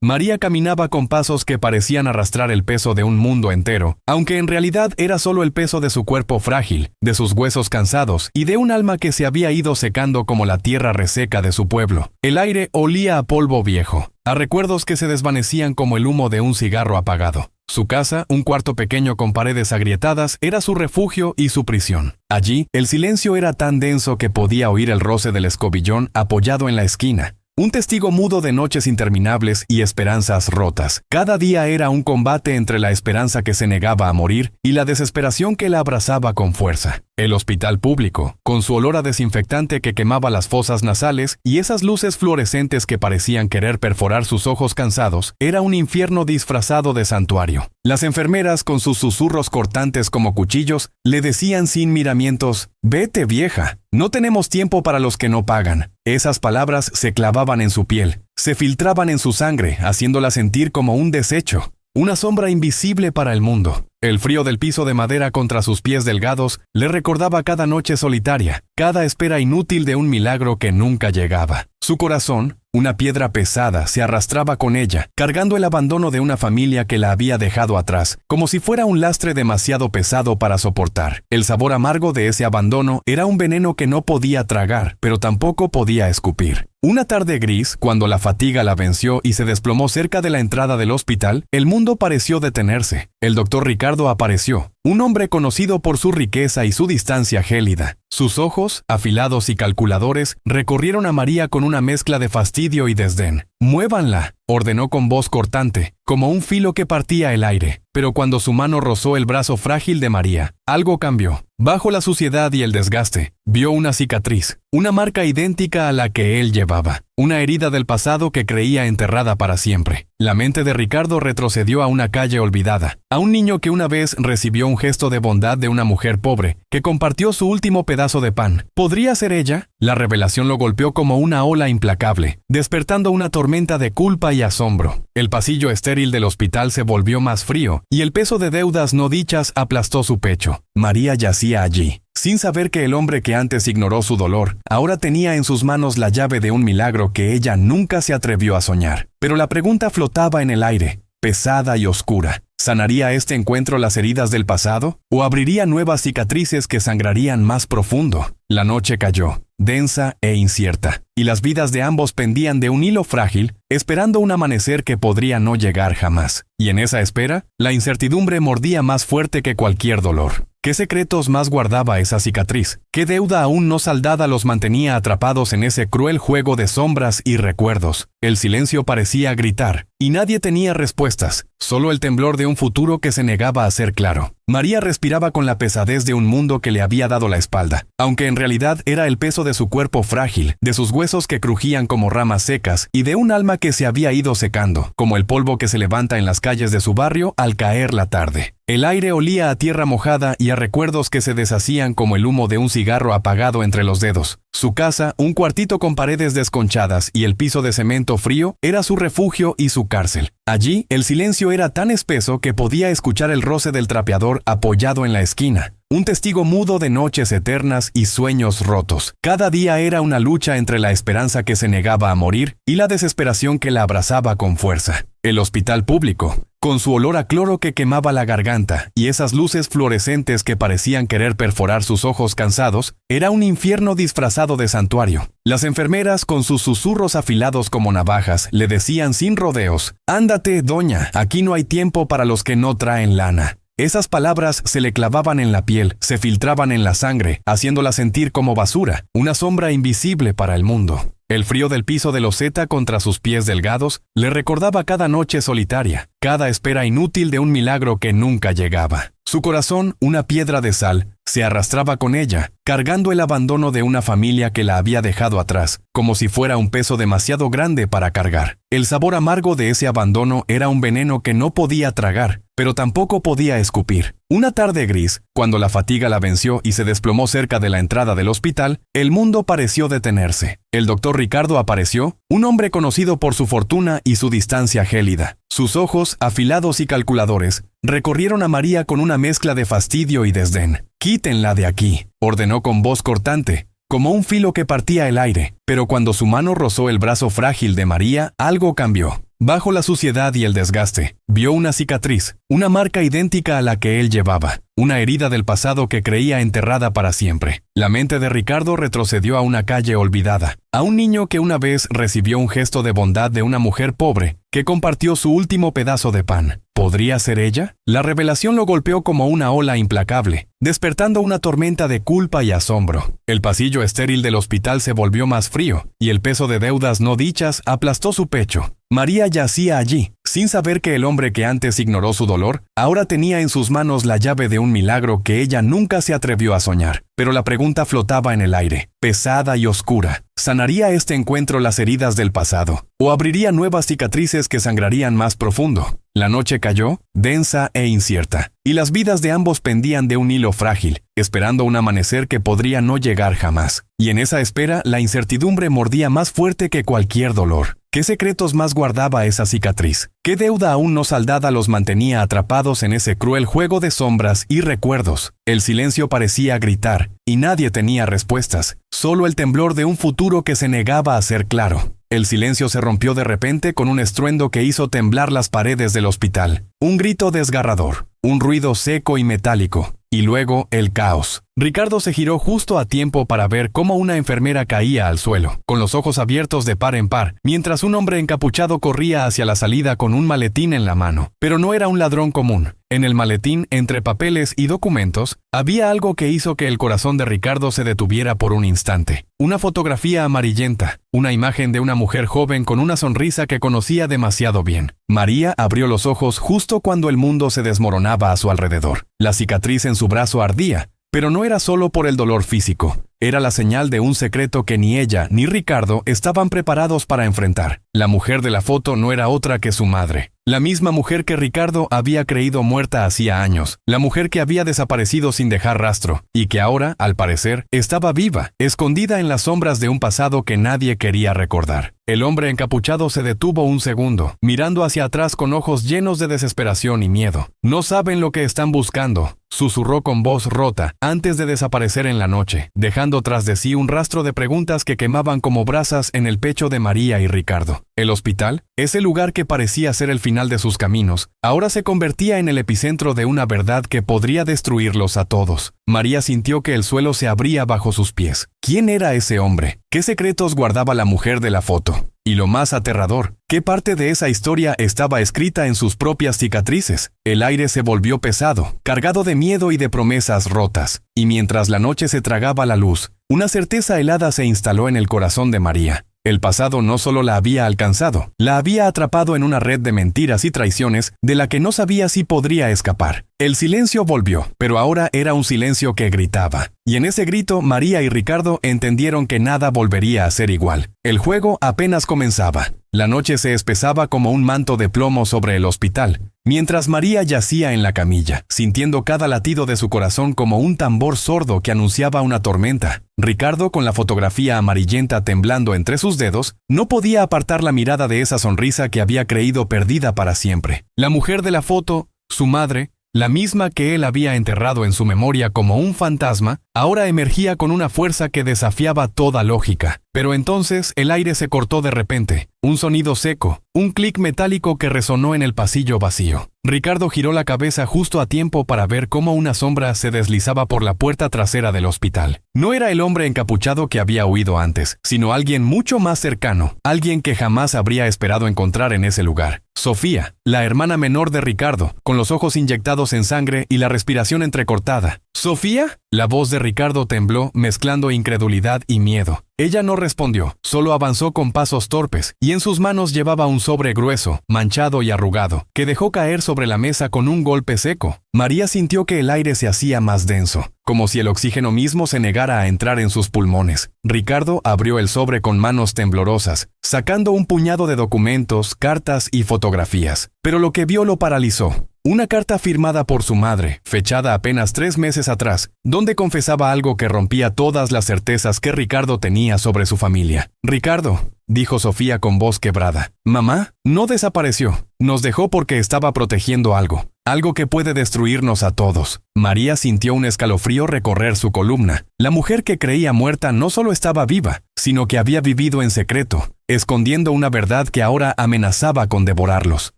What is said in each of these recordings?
María caminaba con pasos que parecían arrastrar el peso de un mundo entero, aunque en realidad era solo el peso de su cuerpo frágil, de sus huesos cansados y de un alma que se había ido secando como la tierra reseca de su pueblo. El aire olía a polvo viejo, a recuerdos que se desvanecían como el humo de un cigarro apagado. Su casa, un cuarto pequeño con paredes agrietadas, era su refugio y su prisión. Allí, el silencio era tan denso que podía oír el roce del escobillón apoyado en la esquina. Un testigo mudo de noches interminables y esperanzas rotas. Cada día era un combate entre la esperanza que se negaba a morir y la desesperación que la abrazaba con fuerza. El hospital público, con su olor a desinfectante que quemaba las fosas nasales y esas luces fluorescentes que parecían querer perforar sus ojos cansados, era un infierno disfrazado de santuario. Las enfermeras, con sus susurros cortantes como cuchillos, le decían sin miramientos: «Vete, vieja, no tenemos tiempo para los que no pagan». Esas palabras se clavaban en su piel, se filtraban en su sangre, haciéndola sentir como un desecho, una sombra invisible para el mundo. El frío del piso de madera contra sus pies delgados le recordaba cada noche solitaria, cada espera inútil de un milagro que nunca llegaba. Su corazón, una piedra pesada, se arrastraba con ella, cargando el abandono de una familia que la había dejado atrás, como si fuera un lastre demasiado pesado para soportar. El sabor amargo de ese abandono era un veneno que no podía tragar, pero tampoco podía escupir. Una tarde gris, cuando la fatiga la venció y se desplomó cerca de la entrada del hospital, el mundo pareció detenerse. El doctor Ricardo apareció, un hombre conocido por su riqueza y su distancia gélida. Sus ojos, afilados y calculadores, recorrieron a María con una mezcla de fastidio y desdén. «Muévanla», ordenó con voz cortante, como un filo que partía el aire. Pero cuando su mano rozó el brazo frágil de María, algo cambió. Bajo la suciedad y el desgaste, vio una cicatriz, una marca idéntica a la que él llevaba, una herida del pasado que creía enterrada para siempre. La mente de Ricardo retrocedió a una calle olvidada, a un niño que una vez recibió un gesto de bondad de una mujer pobre, que compartió su último pedazo de pan. ¿Podría ser ella? La revelación lo golpeó como una ola implacable, despertando una tormenta de culpa y asombro. El pasillo estéril del hospital se volvió más frío, y el peso de deudas no dichas aplastó su pecho. María yacía allí, sin saber que el hombre que antes ignoró su dolor, ahora tenía en sus manos la llave de un milagro que ella nunca se atrevió a soñar. Pero la pregunta flotaba en el aire, pesada y oscura. ¿Sanaría este encuentro las heridas del pasado? ¿O abriría nuevas cicatrices que sangrarían más profundo? La noche cayó, densa e incierta, y las vidas de ambos pendían de un hilo frágil, esperando un amanecer que podría no llegar jamás. Y en esa espera, la incertidumbre mordía más fuerte que cualquier dolor. ¿Qué secretos más guardaba esa cicatriz? ¿Qué deuda aún no saldada los mantenía atrapados en ese cruel juego de sombras y recuerdos? El silencio parecía gritar, y nadie tenía respuestas, solo el temblor de un futuro que se negaba a ser claro. María respiraba con la pesadez de un mundo que le había dado la espalda, aunque en realidad era el peso de su cuerpo frágil, de sus huesos que crujían como ramas secas y de un alma que se había ido secando, como el polvo que se levanta en las calles de su barrio al caer la tarde. El aire olía a tierra mojada y a recuerdos que se deshacían como el humo de un cigarro apagado entre los dedos. Su casa, un cuartito con paredes desconchadas y el piso de cemento frío, era su refugio y su cárcel. Allí, el silencio era tan espeso que podía escuchar el roce del trapeador apoyado en la esquina. Un testigo mudo de noches eternas y sueños rotos. Cada día era una lucha entre la esperanza que se negaba a morir y la desesperación que la abrazaba con fuerza. El hospital público, con su olor a cloro que quemaba la garganta y esas luces fluorescentes que parecían querer perforar sus ojos cansados, era un infierno disfrazado de santuario. Las enfermeras, con sus susurros afilados como navajas, le decían sin rodeos: «Ándate, doña, aquí no hay tiempo para los que no traen lana». Esas palabras se le clavaban en la piel, se filtraban en la sangre, haciéndola sentir como basura, una sombra invisible para el mundo. El frío del piso de loseta contra sus pies delgados le recordaba cada noche solitaria, cada espera inútil de un milagro que nunca llegaba. Su corazón, una piedra de sal, se arrastraba con ella, cargando el abandono de una familia que la había dejado atrás, como si fuera un peso demasiado grande para cargar. El sabor amargo de ese abandono era un veneno que no podía tragar, pero tampoco podía escupir. Una tarde gris, cuando la fatiga la venció y se desplomó cerca de la entrada del hospital, el mundo pareció detenerse. El doctor Ricardo apareció, un hombre conocido por su fortuna y su distancia gélida. Sus ojos, afilados y calculadores, recorrieron a María con una mezcla de fastidio y desdén. «Quítenla de aquí», ordenó con voz cortante, como un filo que partía el aire. Pero cuando su mano rozó el brazo frágil de María, algo cambió. bajo la suciedad y el desgaste, vio una cicatriz, una marca idéntica a la que él llevaba, una herida del pasado que creía enterrada para siempre. La mente de Ricardo retrocedió a una calle olvidada, a un niño que una vez recibió un gesto de bondad de una mujer pobre que compartió su último pedazo de pan. ¿Podría ser ella? La revelación lo golpeó como una ola implacable, despertando una tormenta de culpa y asombro. El pasillo estéril del hospital se volvió más frío, y el peso de deudas no dichas aplastó su pecho. María yacía allí, sin saber que el hombre que antes ignoró su dolor, ahora tenía en sus manos la llave de un milagro que ella nunca se atrevió a soñar. Pero la pregunta flotaba en el aire, pesada y oscura. ¿Sanaría este encuentro las heridas del pasado? ¿O abriría nuevas cicatrices que sangrarían más profundo? La noche cayó, densa e incierta, y las vidas de ambos pendían de un hilo frágil, esperando un amanecer que podría no llegar jamás. Y en esa espera, la incertidumbre mordía más fuerte que cualquier dolor. ¿Qué secretos más guardaba esa cicatriz? ¿Qué deuda aún no saldada los mantenía atrapados en ese cruel juego de sombras y recuerdos? El silencio parecía gritar, y nadie tenía respuestas, solo el temblor de un futuro que se negaba a ser claro. El silencio se rompió de repente con un estruendo que hizo temblar las paredes del hospital. Un grito desgarrador, un ruido seco y metálico, y luego el caos. Ricardo se giró justo a tiempo para ver cómo una enfermera caía al suelo, con los ojos abiertos de par en par, mientras un hombre encapuchado corría hacia la salida con un maletín en la mano. Pero no era un ladrón común. En el maletín, entre papeles y documentos, había algo que hizo que el corazón de Ricardo se detuviera por un instante. Una fotografía amarillenta, una imagen de una mujer joven con una sonrisa que conocía demasiado bien. María abrió los ojos justo cuando el mundo se desmoronaba a su alrededor. La cicatriz en su brazo ardía, pero no era solo por el dolor físico. Era la señal de un secreto que ni ella ni Ricardo estaban preparados para enfrentar. La mujer de la foto no era otra que su madre. La misma mujer que Ricardo había creído muerta hacía años. La mujer que había desaparecido sin dejar rastro, y que ahora, al parecer, estaba viva, escondida en las sombras de un pasado que nadie quería recordar. El hombre encapuchado se detuvo un segundo, mirando hacia atrás con ojos llenos de desesperación y miedo. «No saben lo que están buscando», susurró con voz rota, antes de desaparecer en la noche, dejando tras de sí un rastro de preguntas que quemaban como brasas en el pecho de María y Ricardo. El hospital, ese lugar que parecía ser el final de sus caminos, ahora se convertía en el epicentro de una verdad que podría destruirlos a todos. María sintió que el suelo se abría bajo sus pies. ¿Quién era ese hombre? ¿Qué secretos guardaba la mujer de la foto? Y lo más aterrador, ¿qué parte de esa historia estaba escrita en sus propias cicatrices? El aire se volvió pesado, cargado de miedo y de promesas rotas. Y mientras la noche se tragaba la luz, una certeza helada se instaló en el corazón de María. El pasado no solo la había alcanzado, la había atrapado en una red de mentiras y traiciones de la que no sabía si podría escapar. El silencio volvió, pero ahora era un silencio que gritaba. Y en ese grito, María y Ricardo entendieron que nada volvería a ser igual. El juego apenas comenzaba. La noche se espesaba como un manto de plomo sobre el hospital, mientras María yacía en la camilla, sintiendo cada latido de su corazón como un tambor sordo que anunciaba una tormenta. Ricardo, con la fotografía amarillenta temblando entre sus dedos, no podía apartar la mirada de esa sonrisa que había creído perdida para siempre. La mujer de la foto, su madre, la misma que él había enterrado en su memoria como un fantasma, ahora emergía con una fuerza que desafiaba toda lógica. Pero entonces el aire se cortó de repente. Un sonido seco, un clic metálico que resonó en el pasillo vacío. Ricardo giró la cabeza justo a tiempo para ver cómo una sombra se deslizaba por la puerta trasera del hospital. No era el hombre encapuchado que había huido antes, sino alguien mucho más cercano, alguien que jamás habría esperado encontrar en ese lugar. Sofía, la hermana menor de Ricardo, con los ojos inyectados en sangre y la respiración entrecortada. ¿Sofía? La voz de Ricardo tembló, mezclando incredulidad y miedo. Ella no respondió, solo avanzó con pasos torpes, y en sus manos llevaba un sobre grueso, manchado y arrugado, que dejó caer sobre la mesa con un golpe seco. María sintió que el aire se hacía más denso, como si el oxígeno mismo se negara a entrar en sus pulmones. Ricardo abrió el sobre con manos temblorosas, sacando un puñado de documentos, cartas y fotografías. Pero lo que vio lo paralizó. Una carta firmada por su madre, fechada apenas 3 meses atrás, donde confesaba algo que rompía todas las certezas que Ricardo tenía sobre su familia. «Ricardo», dijo Sofía con voz quebrada, «Mamá no desapareció. Nos dejó porque estaba protegiendo algo. algo que puede destruirnos a todos. María sintió un escalofrío recorrer su columna. La mujer que creía muerta no solo estaba viva, sino que había vivido en secreto, escondiendo una verdad que ahora amenazaba con devorarlos.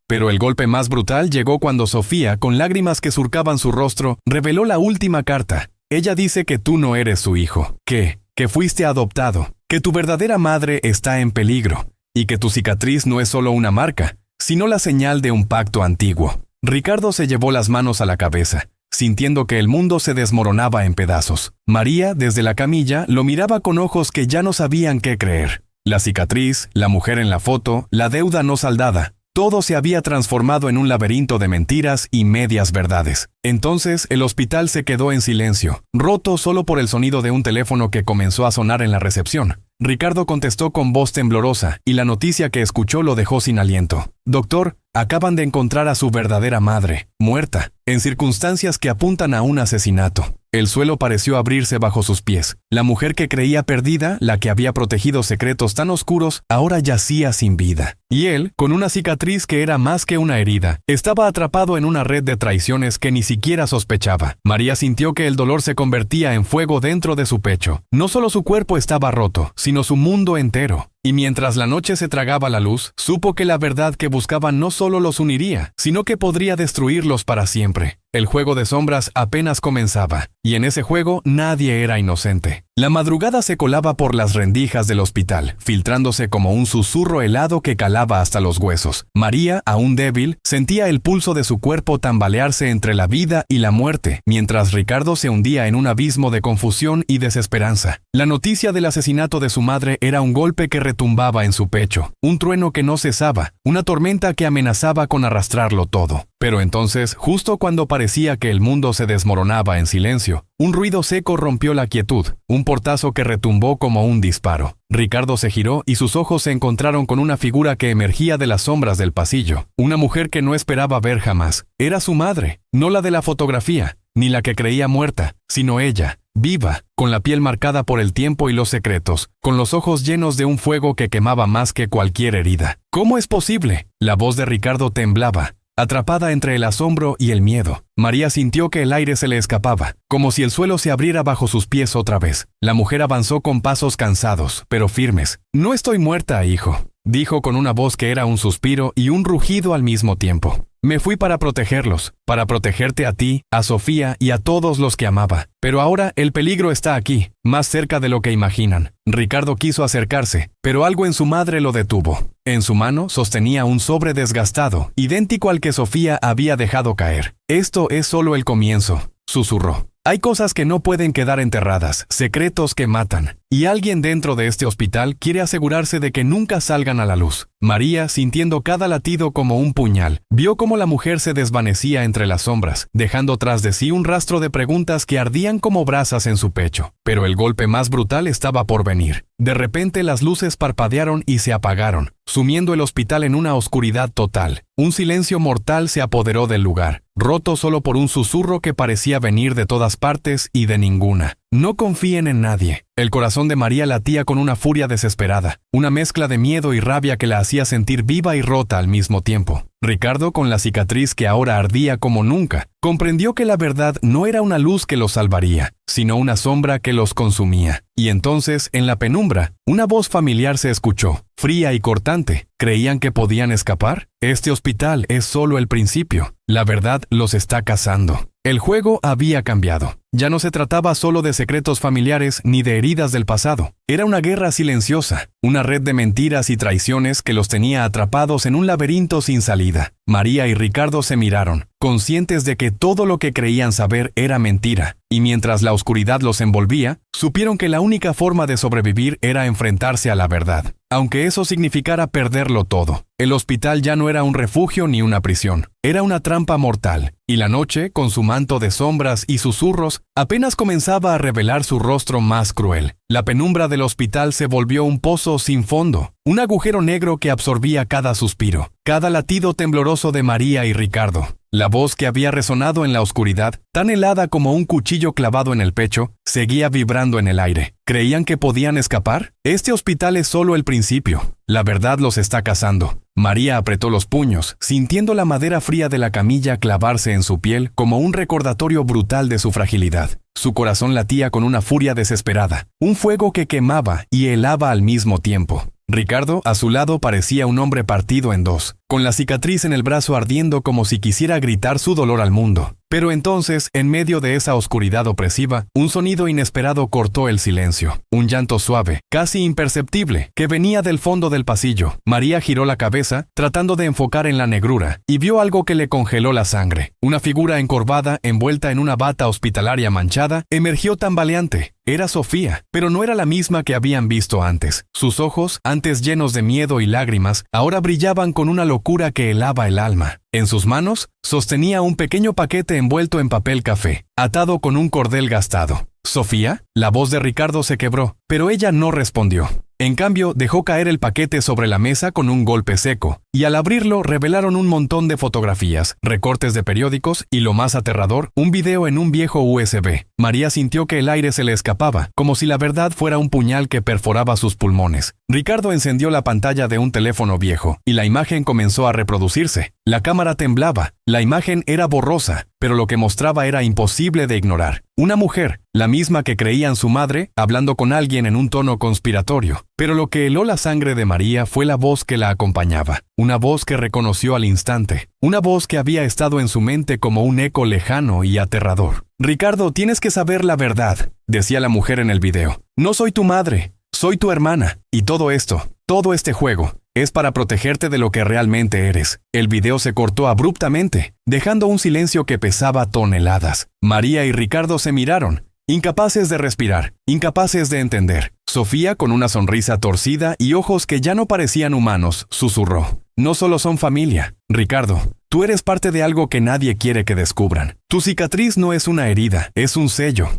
Pero el golpe más brutal llegó cuando Sofía, con lágrimas que surcaban su rostro, reveló la última carta. Ella dice que tú no eres su hijo, que fuiste adoptado, que tu verdadera madre está en peligro, y que tu cicatriz no es solo una marca, sino la señal de un pacto antiguo. Ricardo se llevó las manos a la cabeza, sintiendo que el mundo se desmoronaba en pedazos. María, desde la camilla, lo miraba con ojos que ya no sabían qué creer. La cicatriz, la mujer en la foto, la deuda no saldada, todo se había transformado en un laberinto de mentiras y medias verdades. Entonces, el hospital se quedó en silencio, roto solo por el sonido de un teléfono que comenzó a sonar en la recepción. Ricardo contestó con voz temblorosa, y la noticia que escuchó lo dejó sin aliento. «Doctor, acaban de encontrar a su verdadera madre, muerta, en circunstancias que apuntan a un asesinato». El suelo pareció abrirse bajo sus pies. La mujer que creía perdida, la que había protegido secretos tan oscuros, ahora yacía sin vida. Y él, con una cicatriz que era más que una herida, estaba atrapado en una red de traiciones que ni siquiera sospechaba. María sintió que el dolor se convertía en fuego dentro de su pecho. No solo su cuerpo estaba roto, sino su mundo entero. Y mientras la noche se tragaba la luz, supo que la verdad que buscaban no solo los uniría, sino que podría destruirlos para siempre. El juego de sombras apenas comenzaba, y en ese juego nadie era inocente. La madrugada se colaba por las rendijas del hospital, filtrándose como un susurro helado que calaba hasta los huesos. María, aún débil, sentía el pulso de su cuerpo tambalearse entre la vida y la muerte, mientras Ricardo se hundía en un abismo de confusión y desesperanza. La noticia del asesinato de su madre era un golpe que retumbaba en su pecho, un trueno que no cesaba, una tormenta que amenazaba con arrastrarlo todo. Pero entonces, justo cuando parecía que el mundo se desmoronaba en silencio, un ruido seco rompió la quietud, un portazo que retumbó como un disparo. Ricardo se giró y sus ojos se encontraron con una figura que emergía de las sombras del pasillo. Una mujer que no esperaba ver jamás. Era su madre, no la de la fotografía, ni la que creía muerta, sino ella, viva, con la piel marcada por el tiempo y los secretos, con los ojos llenos de un fuego que quemaba más que cualquier herida. ¿Cómo es posible? La voz de Ricardo temblaba, atrapada entre el asombro y el miedo. María sintió que el aire se le escapaba, como si el suelo se abriera bajo sus pies otra vez. La mujer avanzó con pasos cansados, pero firmes. «No estoy muerta, hijo», dijo con una voz que era un suspiro y un rugido al mismo tiempo. «Me fui para protegerlos, para protegerte a ti, a Sofía y a todos los que amaba. Pero ahora el peligro está aquí, más cerca de lo que imaginan». Ricardo quiso acercarse, pero algo en su madre lo detuvo. En su mano sostenía un sobre desgastado, idéntico al que Sofía había dejado caer. «Esto es solo el comienzo», susurró. «Hay cosas que no pueden quedar enterradas, secretos que matan. Y alguien dentro de este hospital quiere asegurarse de que nunca salgan a la luz». María, sintiendo cada latido como un puñal, vio cómo la mujer se desvanecía entre las sombras, dejando tras de sí un rastro de preguntas que ardían como brasas en su pecho. Pero el golpe más brutal estaba por venir. De repente las luces parpadearon y se apagaron, sumiendo el hospital en una oscuridad total. Un silencio mortal se apoderó del lugar, roto solo por un susurro que parecía venir de todas partes y de ninguna. «No confíen en nadie». El corazón de María latía con una furia desesperada, una mezcla de miedo y rabia que la hacía sentir viva y rota al mismo tiempo. Ricardo, con la cicatriz que ahora ardía como nunca, comprendió que la verdad no era una luz que los salvaría, sino una sombra que los consumía. Y entonces, en la penumbra, una voz familiar se escuchó, fría y cortante. ¿Creían que podían escapar? Este hospital es solo el principio. La verdad los está cazando. El juego había cambiado. Ya no se trataba solo de secretos familiares ni de heridas del pasado. Era una guerra silenciosa, una red de mentiras y traiciones que los tenía atrapados en un laberinto sin salida. María y Ricardo se miraron, conscientes de que todo lo que creían saber era mentira, y mientras la oscuridad los envolvía, supieron que la única forma de sobrevivir era enfrentarse a la verdad, aunque eso significara perderlo todo. El hospital ya no era un refugio ni una prisión, era una trampa mortal, y la noche, con su manto de sombras y susurros, apenas comenzaba a revelar su rostro más cruel. La penumbra del hospital se volvió un pozo sin fondo, un agujero negro que absorbía cada suspiro, cada latido tembloroso de María y Ricardo. La voz que había resonado en la oscuridad, tan helada como un cuchillo clavado en el pecho, seguía vibrando en el aire. ¿Creían que podían escapar? Este hospital es solo el principio. La verdad los está cazando. María apretó los puños, sintiendo la madera fría de la camilla clavarse en su piel como un recordatorio brutal de su fragilidad. Su corazón latía con una furia desesperada, un fuego que quemaba y helaba al mismo tiempo. Ricardo, a su lado, parecía un hombre partido en dos, con la cicatriz en el brazo ardiendo como si quisiera gritar su dolor al mundo. Pero entonces, en medio de esa oscuridad opresiva, un sonido inesperado cortó el silencio. Un llanto suave, casi imperceptible, que venía del fondo del pasillo. María giró la cabeza, tratando de enfocar en la negrura, y vio algo que le congeló la sangre. Una figura encorvada, envuelta en una bata hospitalaria manchada, emergió tambaleante. Era Sofía, pero no era la misma que habían visto antes. Sus ojos, antes llenos de miedo y lágrimas, ahora brillaban con una locura que helaba el alma. En sus manos, sostenía un pequeño paquete envuelto en papel café, atado con un cordel gastado. ¿Sofía? La voz de Ricardo se quebró, pero ella no respondió. En cambio, dejó caer el paquete sobre la mesa con un golpe seco, y al abrirlo revelaron un montón de fotografías, recortes de periódicos y, lo más aterrador, un video en un viejo USB. María sintió que el aire se le escapaba, como si la verdad fuera un puñal que perforaba sus pulmones. Ricardo encendió la pantalla de un teléfono viejo, y la imagen comenzó a reproducirse. La cámara temblaba, la imagen era borrosa, pero lo que mostraba era imposible de ignorar. Una mujer, la misma que creían su madre, hablando con alguien en un tono conspiratorio. Pero lo que heló la sangre de María fue la voz que la acompañaba. Una voz que reconoció al instante. Una voz que había estado en su mente como un eco lejano y aterrador. «Ricardo, tienes que saber la verdad», decía la mujer en el video. «No soy tu madre, soy tu hermana. Y todo esto, todo este juego, es para protegerte de lo que realmente eres». El video se cortó abruptamente, dejando un silencio que pesaba toneladas. María y Ricardo se miraron, incapaces de respirar, incapaces de entender. Sofía, con una sonrisa torcida y ojos que ya no parecían humanos, susurró: «No solo son familia, Ricardo. Tú eres parte de algo que nadie quiere que descubran. Tu cicatriz no es una herida, es un sello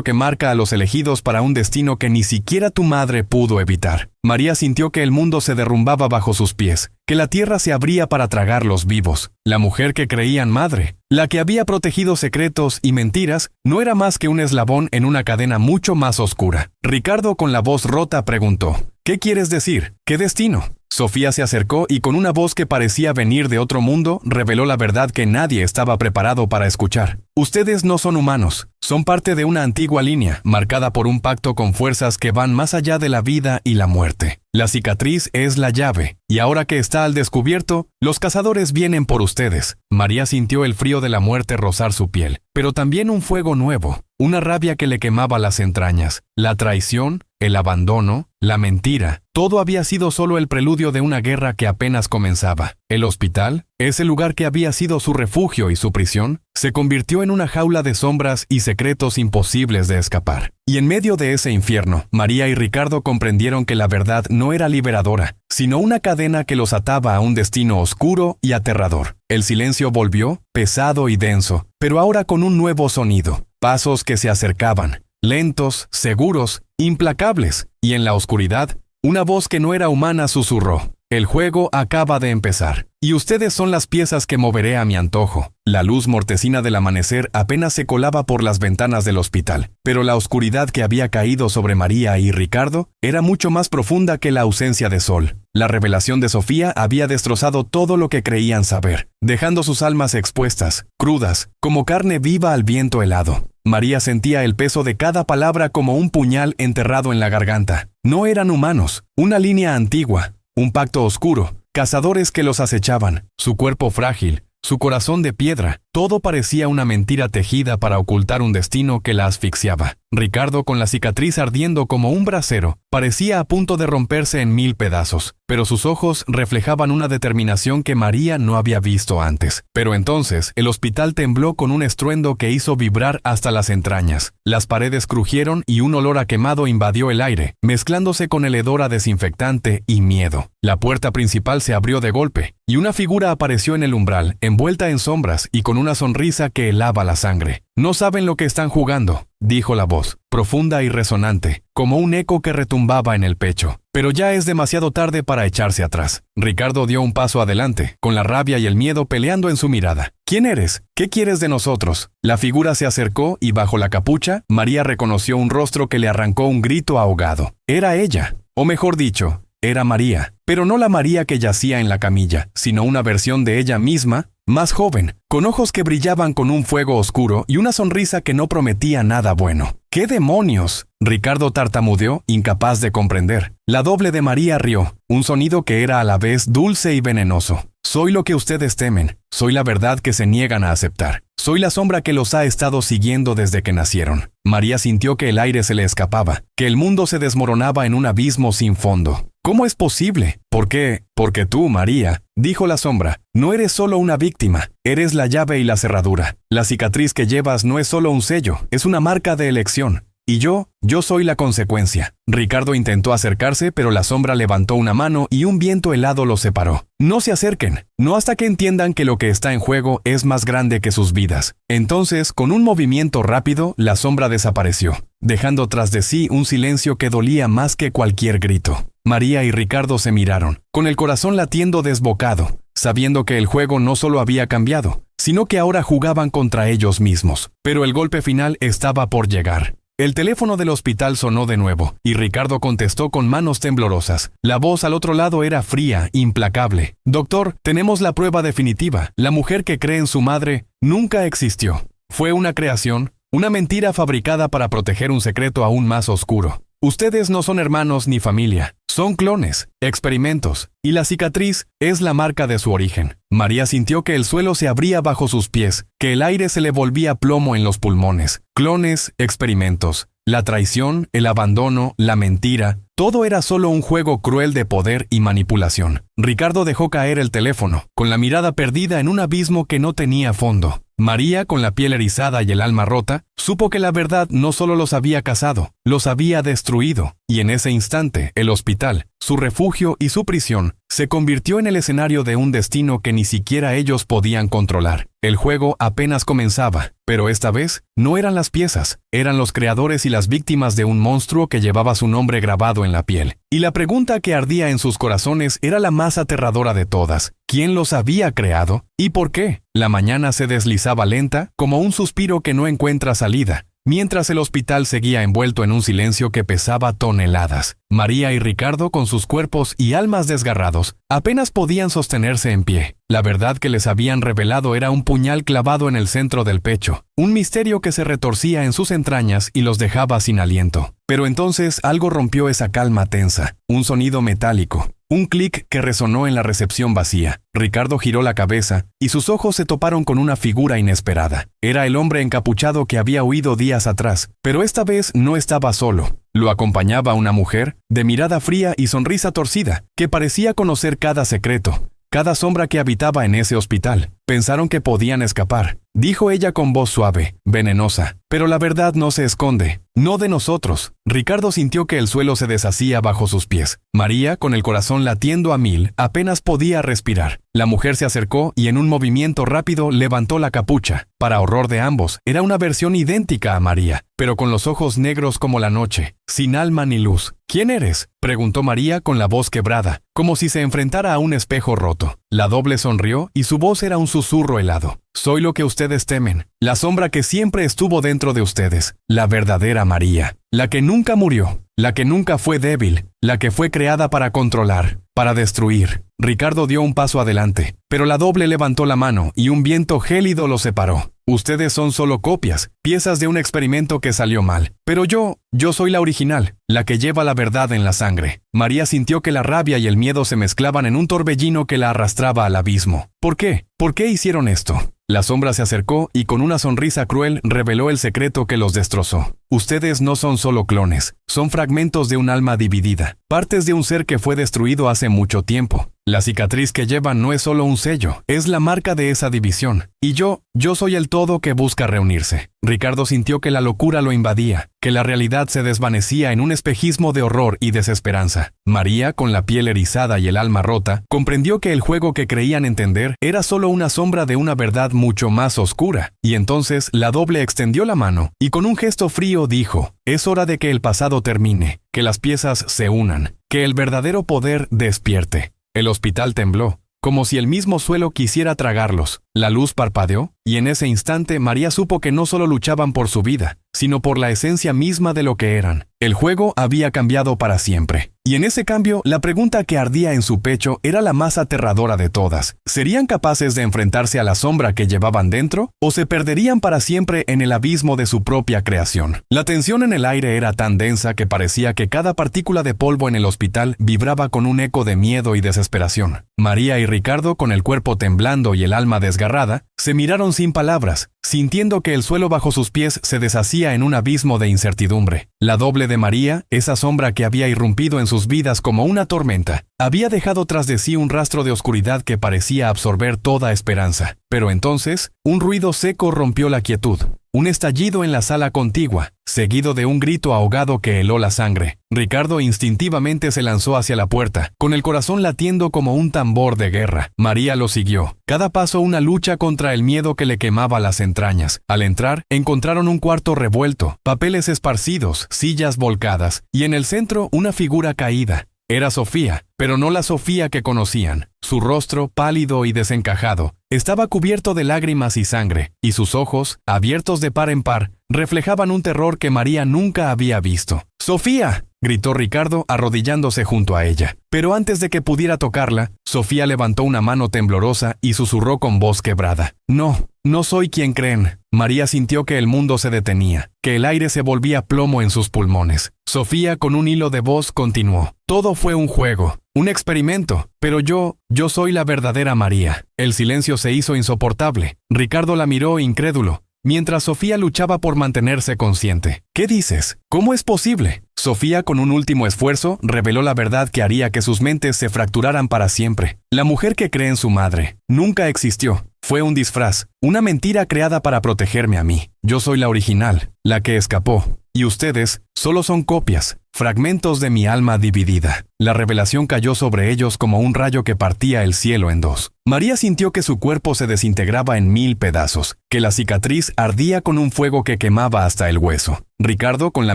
que marca a los elegidos para un destino que ni siquiera tu madre pudo evitar». María sintió que el mundo se derrumbaba bajo sus pies, que la tierra se abría para tragarlos vivos. La mujer que creían madre, la que había protegido secretos y mentiras, no era más que un eslabón en una cadena mucho más oscura. Ricardo, con la voz rota, preguntó: «¿Qué quieres decir? ¿Qué destino?». Sofía se acercó y con una voz que parecía venir de otro mundo, reveló la verdad que nadie estaba preparado para escuchar. «Ustedes no son humanos, son parte de una antigua línea, marcada por un pacto con fuerzas que van más allá de la vida y la muerte. La cicatriz es la llave, y ahora que está al descubierto, los cazadores vienen por ustedes». María sintió el frío de la muerte rozar su piel, pero también un fuego nuevo, una rabia que le quemaba las entrañas. La traición, el abandono, la mentira, todo había sido solo el preludio de una guerra que apenas comenzaba. El hospital, ese lugar que había sido su refugio y su prisión, se convirtió en una jaula de sombras y secretos imposibles de escapar. Y en medio de ese infierno, María y Ricardo comprendieron que la verdad no era liberadora, sino una cadena que los ataba a un destino oscuro y aterrador. El silencio volvió, pesado y denso, pero ahora con un nuevo sonido. Pasos que se acercaban, lentos, seguros, implacables, y en la oscuridad, una voz que no era humana susurró: «El juego acaba de empezar, y ustedes son las piezas que moveré a mi antojo». La luz mortecina del amanecer apenas se colaba por las ventanas del hospital, pero la oscuridad que había caído sobre María y Ricardo era mucho más profunda que la ausencia de sol. La revelación de Sofía había destrozado todo lo que creían saber, dejando sus almas expuestas, crudas, como carne viva al viento helado. María sentía el peso de cada palabra como un puñal enterrado en la garganta. No eran humanos, una línea antigua, un pacto oscuro, cazadores que los acechaban, su cuerpo frágil, su corazón de piedra, todo parecía una mentira tejida para ocultar un destino que la asfixiaba. Ricardo, con la cicatriz ardiendo como un brasero, parecía a punto de romperse en 1000 pedazos, pero sus ojos reflejaban una determinación que María no había visto antes. Pero entonces, el hospital tembló con un estruendo que hizo vibrar hasta las entrañas. Las paredes crujieron y un olor a quemado invadió el aire, mezclándose con el hedor a desinfectante y miedo. La puerta principal se abrió de golpe, y una figura apareció en el umbral, envuelta en sombras y con una sonrisa que helaba la sangre. «No saben lo que están jugando», dijo la voz, profunda y resonante, como un eco que retumbaba en el pecho. Pero ya es demasiado tarde para echarse atrás. Ricardo dio un paso adelante, con la rabia y el miedo peleando en su mirada. «¿Quién eres? ¿Qué quieres de nosotros?». La figura se acercó y bajo la capucha, María reconoció un rostro que le arrancó un grito ahogado. Era ella, o mejor dicho, era María, pero no la María que yacía en la camilla, sino una versión de ella misma, más joven, con ojos que brillaban con un fuego oscuro y una sonrisa que no prometía nada bueno. ¡Qué demonios! Ricardo tartamudeó, incapaz de comprender. La doble de María rió, un sonido que era a la vez dulce y venenoso. Soy lo que ustedes temen, soy la verdad que se niegan a aceptar. Soy la sombra que los ha estado siguiendo desde que nacieron. María sintió que el aire se le escapaba, que el mundo se desmoronaba en un abismo sin fondo. ¿Cómo es posible? ¿Por qué? Porque tú, María, dijo la sombra, no eres solo una víctima, eres la llave y la cerradura. La cicatriz que llevas no es solo un sello, es una marca de elección. Y yo soy la consecuencia. Ricardo intentó acercarse, pero la sombra levantó una mano y un viento helado los separó. No se acerquen, no hasta que entiendan que lo que está en juego es más grande que sus vidas. Entonces, con un movimiento rápido, la sombra desapareció, dejando tras de sí un silencio que dolía más que cualquier grito. María y Ricardo se miraron, con el corazón latiendo desbocado, sabiendo que el juego no solo había cambiado, sino que ahora jugaban contra ellos mismos. Pero el golpe final estaba por llegar. El teléfono del hospital sonó de nuevo, y Ricardo contestó con manos temblorosas. La voz al otro lado era fría, implacable. «Doctor, tenemos la prueba definitiva. La mujer que cree en su madre nunca existió. Fue una creación, una mentira fabricada para proteger un secreto aún más oscuro. Ustedes no son hermanos ni familia. Son clones, experimentos, y la cicatriz es la marca de su origen». María sintió que el suelo se abría bajo sus pies, que el aire se le volvía plomo en los pulmones. Clones, experimentos, la traición, el abandono, la mentira, todo era solo un juego cruel de poder y manipulación. Ricardo dejó caer el teléfono, con la mirada perdida en un abismo que no tenía fondo. María, con la piel erizada y el alma rota, supo que la verdad no solo los había casado, los había destruido, y en ese instante, el hospital, su refugio y su prisión, se convirtió en el escenario de un destino que ni siquiera ellos podían controlar. El juego apenas comenzaba, pero esta vez no eran las piezas, eran los creadores y las víctimas de un monstruo que llevaba su nombre grabado en la piel. Y la pregunta que ardía en sus corazones era la más aterradora de todas. ¿Quién los había creado? ¿Y por qué? La mañana se deslizaba lenta, como un suspiro que no encuentra salida, mientras el hospital seguía envuelto en un silencio que pesaba toneladas. María y Ricardo, con sus cuerpos y almas desgarrados, apenas podían sostenerse en pie. La verdad que les habían revelado era un puñal clavado en el centro del pecho, un misterio que se retorcía en sus entrañas y los dejaba sin aliento. Pero entonces algo rompió esa calma tensa, un sonido metálico. Un clic que resonó en la recepción vacía. Ricardo giró la cabeza y sus ojos se toparon con una figura inesperada. Era el hombre encapuchado que había huido días atrás, pero esta vez no estaba solo. Lo acompañaba una mujer, de mirada fría y sonrisa torcida, que parecía conocer cada secreto, cada sombra que habitaba en ese hospital. Pensaron que podían escapar, dijo ella con voz suave, venenosa. Pero la verdad no se esconde, no de nosotros. Ricardo sintió que el suelo se deshacía bajo sus pies. María, con el corazón latiendo a 1000, apenas podía respirar. La mujer se acercó y en un movimiento rápido levantó la capucha. Para horror de ambos, era una versión idéntica a María, pero con los ojos negros como la noche, sin alma ni luz. «¿Quién eres?», preguntó María con la voz quebrada, como si se enfrentara a un espejo roto. La doble sonrió y su voz era un susurro helado. «Soy lo que ustedes temen, la sombra que siempre estuvo dentro de ustedes, la verdadera María, la que nunca murió, la que nunca fue débil, la que fue creada para controlar, para destruir». Ricardo dio un paso adelante, pero la doble levantó la mano y un viento gélido los separó. «Ustedes son solo copias, piezas de un experimento que salió mal. Pero yo soy la original, la que lleva la verdad en la sangre». María sintió que la rabia y el miedo se mezclaban en un torbellino que la arrastraba al abismo. ¿Por qué? ¿Por qué hicieron esto? La sombra se acercó y con una sonrisa cruel reveló el secreto que los destrozó. «Ustedes no son solo clones, son fragmentos de un alma dividida, partes de un ser que fue destruido hace mucho tiempo. La cicatriz que llevan no es solo un sello, es la marca de esa división. Y yo soy el todo que busca reunirse». Ricardo sintió que la locura lo invadía, que la realidad se desvanecía en un espejismo de horror y desesperanza. María, con la piel erizada y el alma rota, comprendió que el juego que creían entender era solo una sombra de una verdad mucho más oscura. Y entonces la doble extendió la mano y con un gesto frío dijo: «Es hora de que el pasado termine, que las piezas se unan, que el verdadero poder despierte». El hospital tembló, como si el mismo suelo quisiera tragarlos. La luz parpadeó, y en ese instante María supo que no solo luchaban por su vida, sino por la esencia misma de lo que eran. El juego había cambiado para siempre. Y en ese cambio, la pregunta que ardía en su pecho era la más aterradora de todas. ¿Serían capaces de enfrentarse a la sombra que llevaban dentro? ¿O se perderían para siempre en el abismo de su propia creación? La tensión en el aire era tan densa que parecía que cada partícula de polvo en el hospital vibraba con un eco de miedo y desesperación. María y Ricardo, con el cuerpo temblando y el alma desgarrada, se miraron sin palabras, sintiendo que el suelo bajo sus pies se deshacía en un abismo de incertidumbre. La doble de María, esa sombra que había irrumpido en sus vidas como una tormenta, había dejado tras de sí un rastro de oscuridad que parecía absorber toda esperanza. Pero entonces, un ruido seco rompió la quietud. Un estallido en la sala contigua, seguido de un grito ahogado que heló la sangre. Ricardo instintivamente se lanzó hacia la puerta, con el corazón latiendo como un tambor de guerra. María lo siguió, cada paso una lucha contra el miedo que le quemaba las entrañas. Al entrar, encontraron un cuarto revuelto, papeles esparcidos, sillas volcadas, y en el centro una figura caída. Era Sofía, pero no la Sofía que conocían. Su rostro, pálido y desencajado, estaba cubierto de lágrimas y sangre, y sus ojos, abiertos de par en par, reflejaban un terror que María nunca había visto. ¡Sofía!, gritó Ricardo arrodillándose junto a ella. Pero antes de que pudiera tocarla, Sofía levantó una mano temblorosa y susurró con voz quebrada. No soy quien creen. María sintió que el mundo se detenía, que el aire se volvía plomo en sus pulmones. Sofía, con un hilo de voz, continuó. Todo fue un juego, un experimento, pero yo soy la verdadera María. El silencio se hizo insoportable. Ricardo la miró incrédulo, mientras Sofía luchaba por mantenerse consciente. ¿Qué dices? ¿Cómo es posible? Sofía, con un último esfuerzo, reveló la verdad que haría que sus mentes se fracturaran para siempre. La mujer que cree en su madre nunca existió. Fue un disfraz, una mentira creada para protegerme a mí. Yo soy la original, la que escapó. Y ustedes solo son copias, fragmentos de mi alma dividida. La revelación cayó sobre ellos como un rayo que partía el cielo en dos. María sintió que su cuerpo se desintegraba en 1000 pedazos, que la cicatriz ardía con un fuego que quemaba hasta el hueso. Ricardo, con la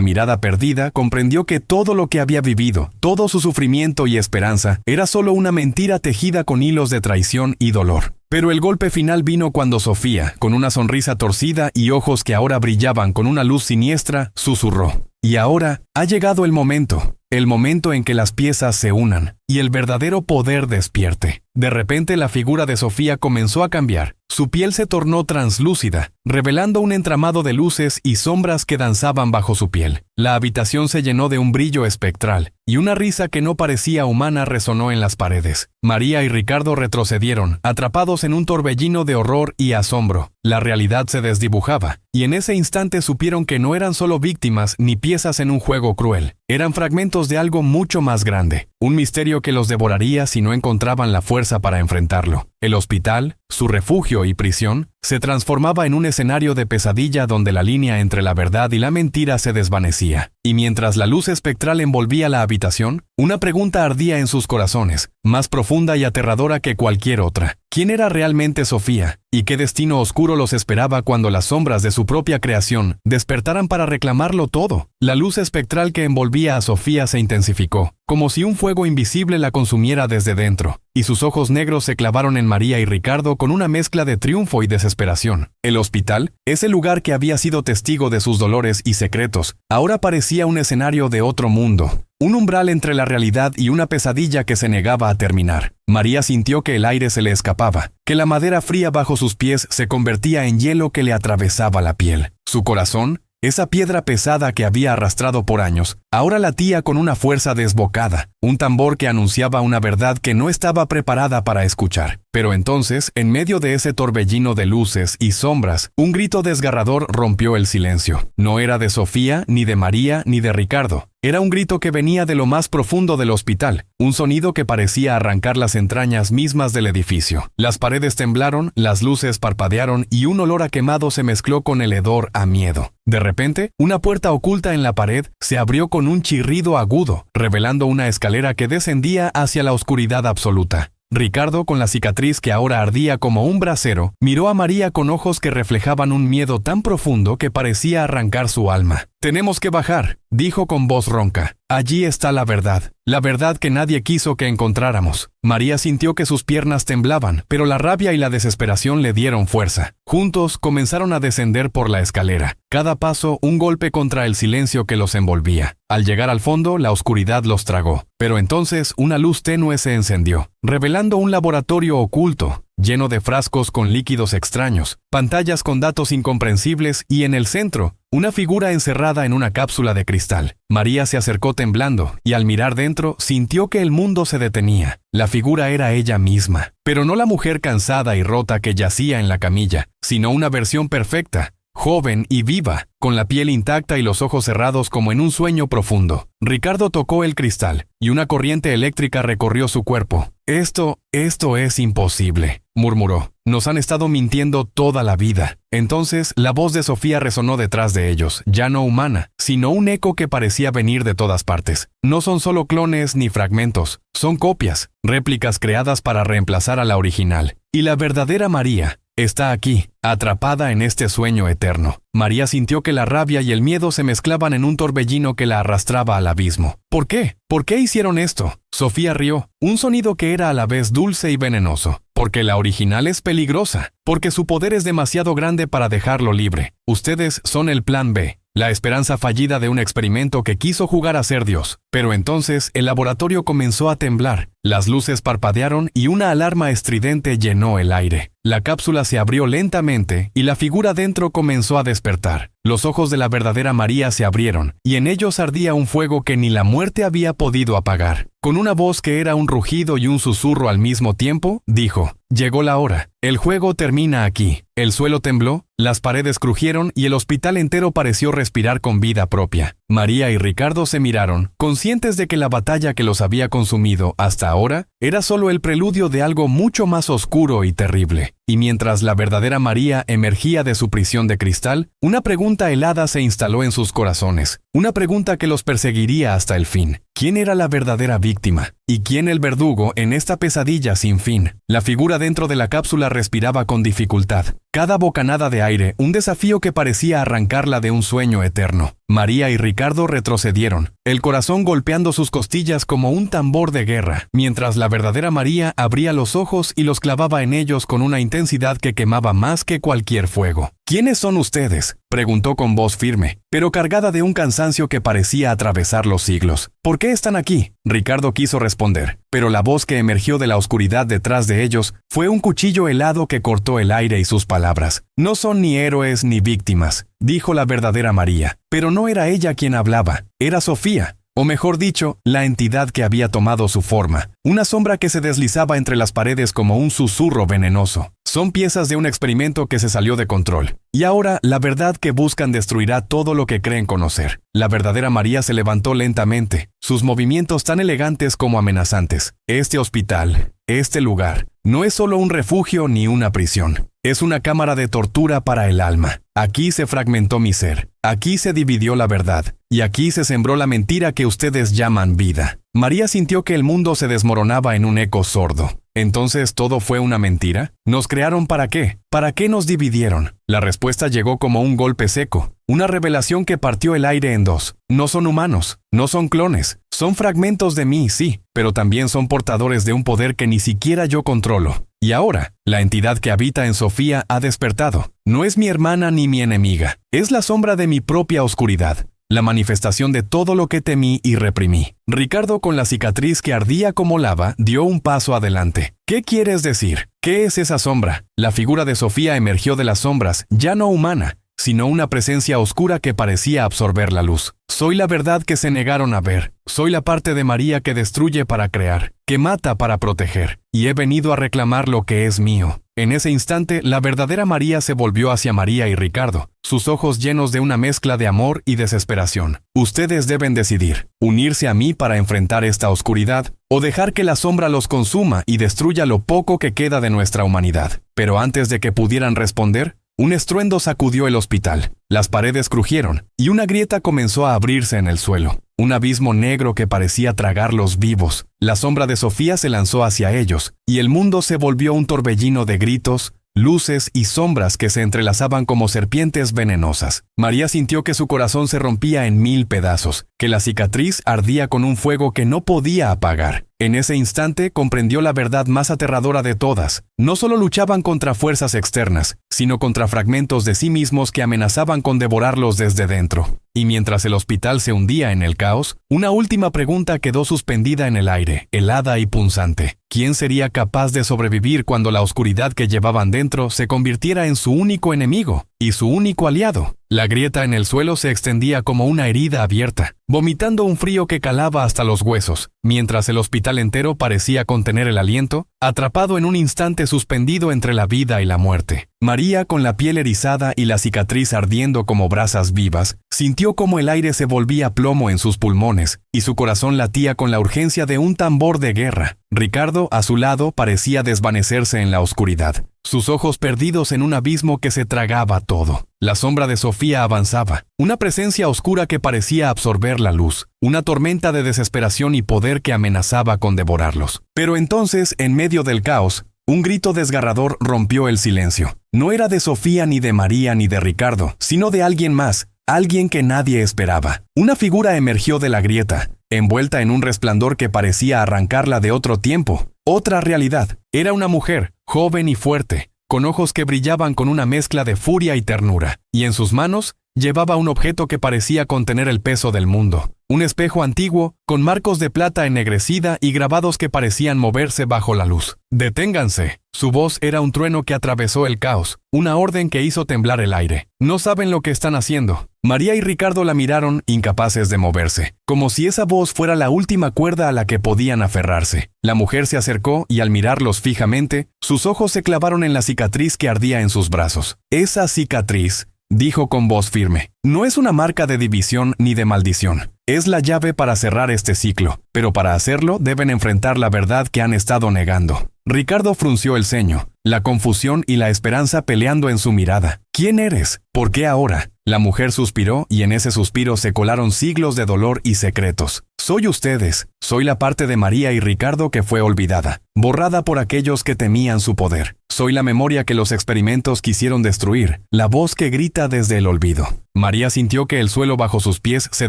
mirada perdida, comprendió que todo lo que había vivido, todo su sufrimiento y esperanza, era solo una mentira tejida con hilos de traición y dolor. Pero el golpe final vino cuando Sofía, con una sonrisa torcida y ojos que ahora brillaban con una luz siniestra, susurró. Y ahora ha llegado el momento en que las piezas se unan y el verdadero poder despierte. De repente la figura de Sofía comenzó a cambiar. Su piel se tornó translúcida, revelando un entramado de luces y sombras que danzaban bajo su piel. La habitación se llenó de un brillo espectral, y una risa que no parecía humana resonó en las paredes. María y Ricardo retrocedieron, atrapados en un torbellino de horror y asombro. La realidad se desdibujaba, y en ese instante supieron que no eran solo víctimas ni piezas en un juego cruel. Eran fragmentos de algo mucho más grande, un misterio que los devoraría si no encontraban la fuerza para enfrentarlo. El hospital, su refugio y prisión, se transformaba en un escenario de pesadilla donde la línea entre la verdad y la mentira se desvanecía. Y mientras la luz espectral envolvía la habitación, una pregunta ardía en sus corazones, más profunda y aterradora que cualquier otra. ¿Quién era realmente Sofía? ¿Y qué destino oscuro los esperaba cuando las sombras de su propia creación despertaran para reclamarlo todo? La luz espectral que envolvía a Sofía se intensificó, como si un fuego invisible la consumiera desde dentro, y sus ojos negros se clavaron en María y Ricardo con una mezcla de triunfo y desesperación. El hospital, ese lugar que había sido testigo de sus dolores y secretos, ahora parecía un escenario de otro mundo. Un umbral entre la realidad y una pesadilla que se negaba a terminar. María sintió que el aire se le escapaba, que la madera fría bajo sus pies se convertía en hielo que le atravesaba la piel. Su corazón, esa piedra pesada que había arrastrado por años, ahora latía con una fuerza desbocada, un tambor que anunciaba una verdad que no estaba preparada para escuchar. Pero entonces, en medio de ese torbellino de luces y sombras, un grito desgarrador rompió el silencio. No era de Sofía, ni de María, ni de Ricardo. Era un grito que venía de lo más profundo del hospital, un sonido que parecía arrancar las entrañas mismas del edificio. Las paredes temblaron, las luces parpadearon y un olor a quemado se mezcló con el hedor a miedo. De repente, una puerta oculta en la pared se abrió con un chirrido agudo, revelando una escalera que descendía hacia la oscuridad absoluta. Ricardo, con la cicatriz que ahora ardía como un brasero, miró a María con ojos que reflejaban un miedo tan profundo que parecía arrancar su alma. «Tenemos que bajar», dijo con voz ronca. «Allí está la verdad». la verdad que nadie quiso que encontráramos. María sintió que sus piernas temblaban, pero la rabia y la desesperación le dieron fuerza. Juntos comenzaron a descender por la escalera. Cada paso un golpe contra el silencio que los envolvía. Al llegar al fondo, la oscuridad los tragó. Pero entonces una luz tenue se encendió, revelando un laboratorio oculto, lleno de frascos con líquidos extraños, pantallas con datos incomprensibles y en el centro, una figura encerrada en una cápsula de cristal. María se acercó temblando y al mirar dentro sintió que el mundo se detenía. La figura era ella misma, pero no la mujer cansada y rota que yacía en la camilla, sino una versión perfecta, joven y viva, con la piel intacta y los ojos cerrados como en un sueño profundo. Ricardo tocó el cristal, y una corriente eléctrica recorrió su cuerpo. Esto es imposible, murmuró. Nos han estado mintiendo toda la vida. Entonces, la voz de Sofía resonó detrás de ellos, ya no humana, sino un eco que parecía venir de todas partes. No son solo clones ni fragmentos, son copias, réplicas creadas para reemplazar a la original. Y la verdadera María está aquí, atrapada en este sueño eterno. María sintió que la rabia y el miedo se mezclaban en un torbellino que la arrastraba al abismo. ¿Por qué? ¿Por qué hicieron esto? Sofía rió, un sonido que era a la vez dulce y venenoso. Porque la original es peligrosa, porque su poder es demasiado grande para dejarlo libre. Ustedes son el plan B. La esperanza fallida de un experimento que quiso jugar a ser Dios. Pero entonces el laboratorio comenzó a temblar, las luces parpadearon y una alarma estridente llenó el aire. La cápsula se abrió lentamente y la figura dentro comenzó a despertar. Los ojos de la verdadera María se abrieron y en ellos ardía un fuego que ni la muerte había podido apagar. Con una voz que era un rugido y un susurro al mismo tiempo, dijo: «Llegó la hora. El juego termina aquí». El suelo tembló, las paredes crujieron y el hospital entero pareció respirar con vida propia. María y Ricardo se miraron, conscientes de que la batalla que los había consumido hasta ahora era solo el preludio de algo mucho más oscuro y terrible. Y mientras la verdadera María emergía de su prisión de cristal, una pregunta helada se instaló en sus corazones. Una pregunta que los perseguiría hasta el fin. ¿Quién era la verdadera víctima? ¿Y quién el verdugo en esta pesadilla sin fin? La figura dentro de la cápsula respiraba con dificultad. Cada bocanada de aire, un desafío que parecía arrancarla de un sueño eterno. María y Ricardo retrocedieron, el corazón golpeando sus costillas como un tambor de guerra, mientras la verdadera María abría los ojos y los clavaba en ellos con una intensidad que quemaba más que cualquier fuego. «¿Quiénes son ustedes?», preguntó con voz firme, pero cargada de un cansancio que parecía atravesar los siglos. «¿Por qué están aquí?». Ricardo quiso responder, pero la voz que emergió de la oscuridad detrás de ellos fue un cuchillo helado que cortó el aire y sus palabras. «No son ni héroes ni víctimas», dijo la verdadera María. Pero no era ella quien hablaba, era Sofía. O mejor dicho, la entidad que había tomado su forma, una sombra que se deslizaba entre las paredes como un susurro venenoso. Son piezas de un experimento que se salió de control. Y ahora, la verdad que buscan destruirá todo lo que creen conocer. La verdadera María se levantó lentamente, sus movimientos tan elegantes como amenazantes. Este hospital, este lugar, no es solo un refugio ni una prisión. Es una cámara de tortura para el alma. Aquí se fragmentó mi ser. Aquí se dividió la verdad. Y aquí se sembró la mentira que ustedes llaman vida. María sintió que el mundo se desmoronaba en un eco sordo. ¿Entonces todo fue una mentira? ¿Nos crearon para qué? ¿Para qué nos dividieron? La respuesta llegó como un golpe seco. Una revelación que partió el aire en dos. No son humanos, no son clones. Son fragmentos de mí, sí, pero también son portadores de un poder que ni siquiera yo controlo. Y ahora, la entidad que habita en Sofía ha despertado. No es mi hermana ni mi enemiga. Es la sombra de mi propia oscuridad. La manifestación de todo lo que temí y reprimí. Ricardo, con la cicatriz que ardía como lava, dio un paso adelante. ¿Qué quieres decir? ¿Qué es esa sombra? La figura de Sofía emergió de las sombras, ya no humana, sino una presencia oscura que parecía absorber la luz. Soy la verdad que se negaron a ver. Soy la parte de María que destruye para crear, que mata para proteger. Y he venido a reclamar lo que es mío. En ese instante, la verdadera María se volvió hacia María y Ricardo, sus ojos llenos de una mezcla de amor y desesperación. Ustedes deben decidir, unirse a mí para enfrentar esta oscuridad, o dejar que la sombra los consuma y destruya lo poco que queda de nuestra humanidad. Pero antes de que pudieran responder, un estruendo sacudió el hospital. Las paredes crujieron y una grieta comenzó a abrirse en el suelo. Un abismo negro que parecía tragarlos vivos. La sombra de Sofía se lanzó hacia ellos y el mundo se volvió un torbellino de gritos, luces y sombras que se entrelazaban como serpientes venenosas. María sintió que su corazón se rompía en 1000 pedazos, que la cicatriz ardía con un fuego que no podía apagar. En ese instante comprendió la verdad más aterradora de todas. No solo luchaban contra fuerzas externas, sino contra fragmentos de sí mismos que amenazaban con devorarlos desde dentro. Y mientras el hospital se hundía en el caos, una última pregunta quedó suspendida en el aire, helada y punzante. ¿Quién sería capaz de sobrevivir cuando la oscuridad que llevaban dentro se convirtiera en su único enemigo y su único aliado? La grieta en el suelo se extendía como una herida abierta, vomitando un frío que calaba hasta los huesos, mientras el hospital entero parecía contener el aliento, atrapado en un instante suspendido entre la vida y la muerte. María, con la piel erizada y la cicatriz ardiendo como brasas vivas, sintió como el aire se volvía plomo en sus pulmones y su corazón latía con la urgencia de un tambor de guerra. Ricardo, a su lado, parecía desvanecerse en la oscuridad, sus ojos perdidos en un abismo que se tragaba todo. La sombra de Sofía avanzaba, una presencia oscura que parecía absorber la luz, una tormenta de desesperación y poder que amenazaba con devorarlos. Pero entonces, en medio del caos, un grito desgarrador rompió el silencio. No era de Sofía, ni de María, ni de Ricardo, sino de alguien más, alguien que nadie esperaba. Una figura emergió de la grieta, envuelta en un resplandor que parecía arrancarla de otro tiempo, otra realidad. Era una mujer, joven y fuerte, con ojos que brillaban con una mezcla de furia y ternura, y en sus manos llevaba un objeto que parecía contener el peso del mundo. Un espejo antiguo, con marcos de plata ennegrecida y grabados que parecían moverse bajo la luz. ¡Deténganse! Su voz era un trueno que atravesó el caos, una orden que hizo temblar el aire. No saben lo que están haciendo. María y Ricardo la miraron, incapaces de moverse, como si esa voz fuera la última cuerda a la que podían aferrarse. La mujer se acercó y al mirarlos fijamente, sus ojos se clavaron en la cicatriz que ardía en sus brazos. Esa cicatriz, dijo con voz firme, no es una marca de división ni de maldición. Es la llave para cerrar este ciclo, pero para hacerlo deben enfrentar la verdad que han estado negando. Ricardo frunció el ceño, la confusión y la esperanza peleando en su mirada. ¿Quién eres? ¿Por qué ahora? La mujer suspiró y en ese suspiro se colaron siglos de dolor y secretos. Soy ustedes. Soy la parte de María y Ricardo que fue olvidada, borrada por aquellos que temían su poder. Soy la memoria que los experimentos quisieron destruir, la voz que grita desde el olvido. María sintió que el suelo bajo sus pies se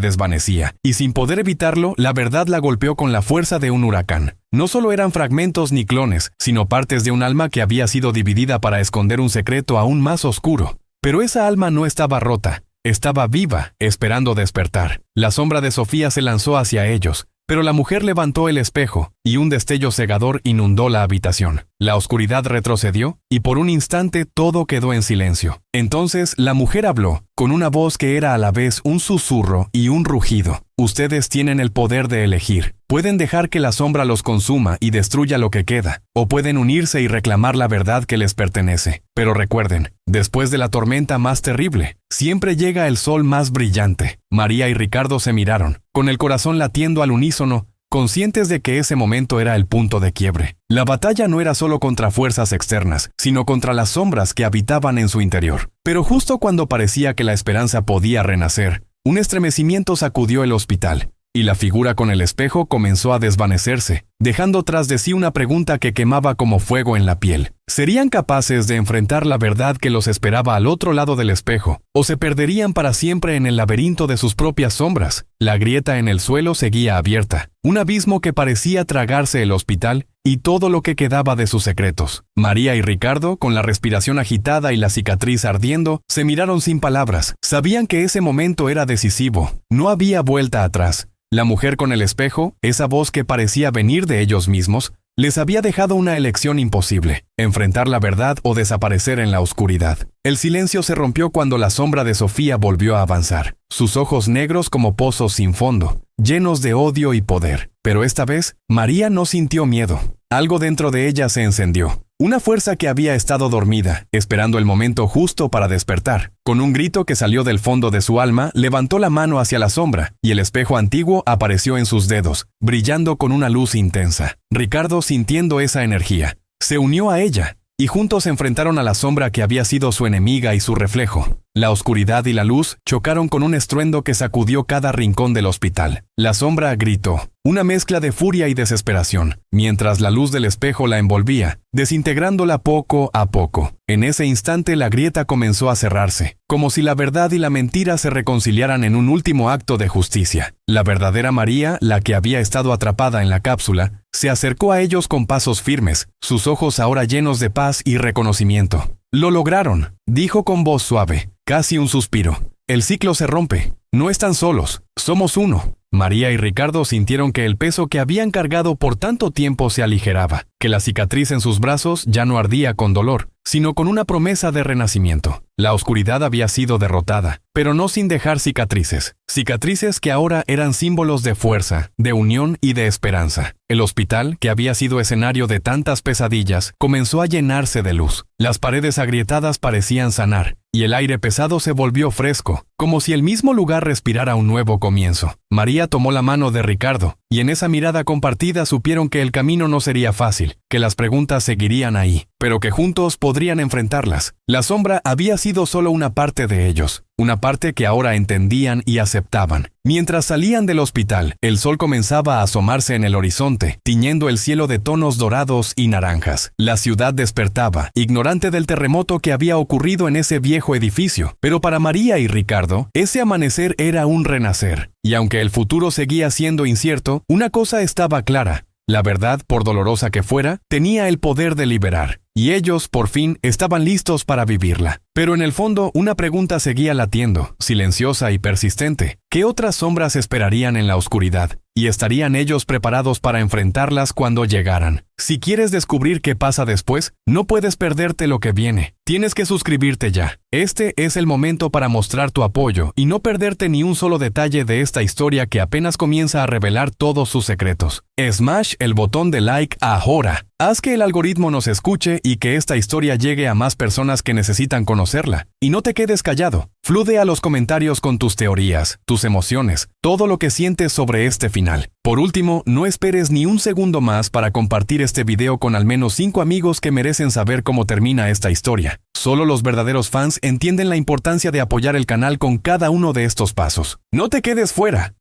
desvanecía, y sin poder evitarlo, la verdad la golpeó con la fuerza de un huracán. No solo eran fragmentos ni clones, sino partes de un alma que había sido dividida para esconder un secreto aún más oscuro. Pero esa alma no estaba rota, estaba viva, esperando despertar. La sombra de Sofía se lanzó hacia ellos, pero la mujer levantó el espejo, y un destello cegador inundó la habitación. La oscuridad retrocedió, y por un instante todo quedó en silencio. Entonces la mujer habló, con una voz que era a la vez un susurro y un rugido. Ustedes tienen el poder de elegir. Pueden dejar que la sombra los consuma y destruya lo que queda, o pueden unirse y reclamar la verdad que les pertenece. Pero recuerden, después de la tormenta más terrible, siempre llega el sol más brillante. María y Ricardo se miraron, con el corazón latiendo al unísono, conscientes de que ese momento era el punto de quiebre. La batalla no era solo contra fuerzas externas, sino contra las sombras que habitaban en su interior. Pero justo cuando parecía que la esperanza podía renacer, un estremecimiento sacudió el hospital, y la figura con el espejo comenzó a desvanecerse, dejando tras de sí una pregunta que quemaba como fuego en la piel. ¿Serían capaces de enfrentar la verdad que los esperaba al otro lado del espejo, o se perderían para siempre en el laberinto de sus propias sombras? La grieta en el suelo seguía abierta, un abismo que parecía tragarse el hospital y todo lo que quedaba de sus secretos. María y Ricardo, con la respiración agitada y la cicatriz ardiendo, se miraron sin palabras. Sabían que ese momento era decisivo. No había vuelta atrás. La mujer con el espejo, esa voz que parecía venir de ellos mismos, les había dejado una elección imposible: enfrentar la verdad o desaparecer en la oscuridad. El silencio se rompió cuando la sombra de Sofía volvió a avanzar, sus ojos negros como pozos sin fondo, llenos de odio y poder. Pero esta vez, María no sintió miedo. Algo dentro de ella se encendió. Una fuerza que había estado dormida, esperando el momento justo para despertar. Con un grito que salió del fondo de su alma, levantó la mano hacia la sombra, y el espejo antiguo apareció en sus dedos, brillando con una luz intensa. Ricardo, sintiendo esa energía, se unió a ella, y juntos se enfrentaron a la sombra que había sido su enemiga y su reflejo. La oscuridad y la luz chocaron con un estruendo que sacudió cada rincón del hospital. La sombra gritó, una mezcla de furia y desesperación, mientras la luz del espejo la envolvía, desintegrándola poco a poco. En ese instante la grieta comenzó a cerrarse, como si la verdad y la mentira se reconciliaran en un último acto de justicia. La verdadera María, la que había estado atrapada en la cápsula, se acercó a ellos con pasos firmes, sus ojos ahora llenos de paz y reconocimiento. «Lo lograron», dijo con voz suave, casi un suspiro. «El ciclo se rompe. No están solos. Somos uno». María y Ricardo sintieron que el peso que habían cargado por tanto tiempo se aligeraba, que la cicatriz en sus brazos ya no ardía con dolor, sino con una promesa de renacimiento. La oscuridad había sido derrotada, pero no sin dejar cicatrices. Cicatrices que ahora eran símbolos de fuerza, de unión y de esperanza. El hospital, que había sido escenario de tantas pesadillas, comenzó a llenarse de luz. Las paredes agrietadas parecían sanar, y el aire pesado se volvió fresco, como si el mismo lugar respirara un nuevo comienzo. María tomó la mano de Ricardo, y en esa mirada compartida supieron que el camino no sería fácil, que las preguntas seguirían ahí, pero que juntos podrían enfrentarlas. La sombra había sido solo una parte de ellos, una parte que ahora entendían y aceptaban. Mientras salían del hospital, el sol comenzaba a asomarse en el horizonte, tiñendo el cielo de tonos dorados y naranjas. La ciudad despertaba, ignorante del terremoto que había ocurrido en ese viejo edificio. Pero para María y Ricardo, ese amanecer era un renacer. Y aunque el futuro seguía siendo incierto, una cosa estaba clara. La verdad, por dolorosa que fuera, tenía el poder de liberar. Y ellos, por fin, estaban listos para vivirla. Pero en el fondo, una pregunta seguía latiendo, silenciosa y persistente. ¿Qué otras sombras esperarían en la oscuridad? ¿Y estarían ellos preparados para enfrentarlas cuando llegaran? Si quieres descubrir qué pasa después, no puedes perderte lo que viene. Tienes que suscribirte ya. Este es el momento para mostrar tu apoyo y no perderte ni un solo detalle de esta historia que apenas comienza a revelar todos sus secretos. Smash el botón de like ahora. Haz que el algoritmo nos escuche y que esta historia llegue a más personas que necesitan conocerla. Y no te quedes callado. Flude a los comentarios con tus teorías, tus emociones, todo lo que sientes sobre este final. Por último, no esperes ni un segundo más para compartir este video con al menos 5 amigos que merecen saber cómo termina esta historia. Solo los verdaderos fans entienden la importancia de apoyar el canal con cada uno de estos pasos. No te quedes fuera.